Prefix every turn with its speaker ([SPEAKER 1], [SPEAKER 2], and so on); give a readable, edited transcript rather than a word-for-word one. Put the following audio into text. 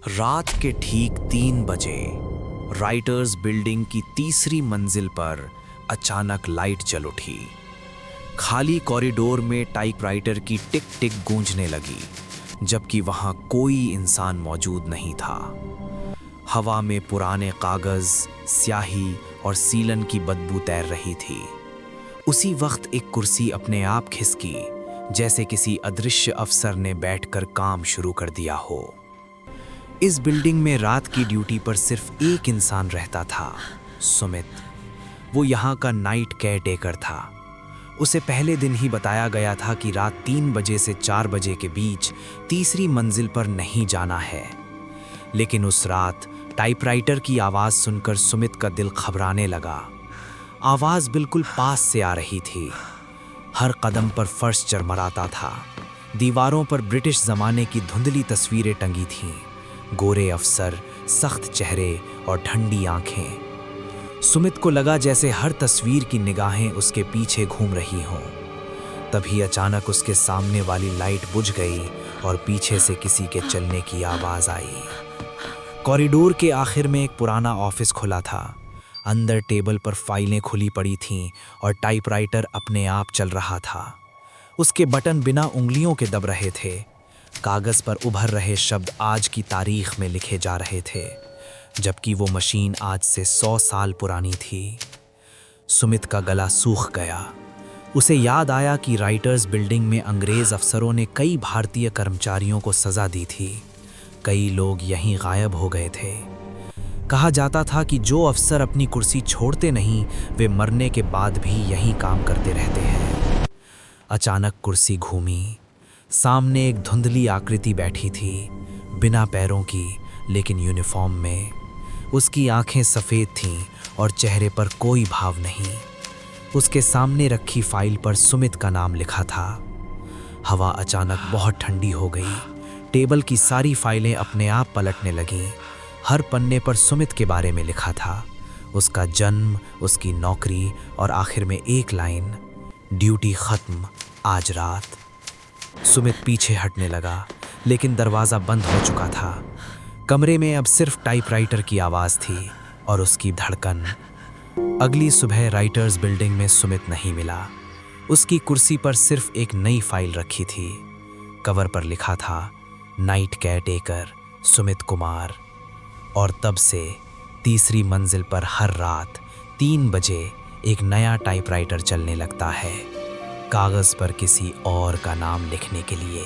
[SPEAKER 1] रात के ठीक 3 बजे राइटर्स बिल्डिंग की तीसरी मंजिल पर अचानक लाइट जल उठी। खाली कॉरिडोर में टाइपराइटर की टिक टिक गूंजने लगी, जबकि वहां कोई इंसान मौजूद नहीं था। हवा में पुराने कागज, स्याही और सीलन की बदबू तैर रही थी। उसी वक्त एक कुर्सी अपने आप खिसकी, जैसे किसी अदृश्य अफसर ने बैठकर काम शुरू कर दिया हो। इस बिल्डिंग में रात की ड्यूटी पर सिर्फ एक इंसान रहता था, सुमित। वो यहाँ का नाइट केयरटेकर था। उसे पहले दिन ही बताया गया था कि रात 3 बजे से 4 बजे के बीच तीसरी मंजिल पर नहीं जाना है। लेकिन उस रात टाइपराइटर की आवाज़ सुनकर सुमित का दिल घबराने लगा। आवाज़ बिल्कुल पास से आ रही थी। हर कदम पर फर्श चरमराता था। दीवारों पर ब्रिटिश ज़माने की धुंधली तस्वीरें टंगी थीं। गोरे अफसर, सख्त चेहरे और ठंडी आंखें। सुमित को लगा जैसे हर तस्वीर की निगाहें उसके पीछे घूम रही हों। तभी अचानक उसके सामने वाली लाइट बुझ गई और पीछे से किसी के चलने की आवाज़ आई। कॉरिडोर के आखिर में एक पुराना ऑफिस खुला था। अंदर टेबल पर फाइलें खुली पड़ी थीं और टाइपराइटर अपने आप चल रहा था। उसके बटन बिना उंगलियों के दब रहे थे। कागज़ पर उभर रहे शब्द आज की तारीख में लिखे जा रहे थे, जबकि वो मशीन आज से 100 साल पुरानी थी। सुमित का गला सूख गया। उसे याद आया कि राइटर्स बिल्डिंग में अंग्रेज़ अफसरों ने कई भारतीय कर्मचारियों को सज़ा दी थी। कई लोग यहीं गायब हो गए थे। कहा जाता था कि जो अफसर अपनी कुर्सी छोड़ते नहीं, वे मरने के बाद भी यहीं काम करते रहते हैं। अचानक कुर्सी घूमी। सामने एक धुंधली आकृति बैठी थी, बिना पैरों की लेकिन यूनिफॉर्म में। उसकी आंखें सफ़ेद थीं और चेहरे पर कोई भाव नहीं। उसके सामने रखी फाइल पर सुमित का नाम लिखा था। हवा अचानक बहुत ठंडी हो गई। टेबल की सारी फाइलें अपने आप पलटने लगीं। हर पन्ने पर सुमित के बारे में लिखा था, उसका जन्म, उसकी नौकरी और आखिर में एक लाइन, ड्यूटी ख़त्म आज रात। सुमित पीछे हटने लगा, लेकिन दरवाज़ा बंद हो चुका था। कमरे में अब सिर्फ टाइपराइटर की आवाज़ थी और उसकी धड़कन। अगली सुबह राइटर्स बिल्डिंग में सुमित नहीं मिला। उसकी कुर्सी पर सिर्फ एक नई फाइल रखी थी। कवर पर लिखा था, नाइट केयरटेकर सुमित कुमार। और तब से तीसरी मंजिल पर हर रात 3 बजे एक नया टाइपराइटर चलने लगता है, कागज़ पर किसी और का नाम लिखने के लिए।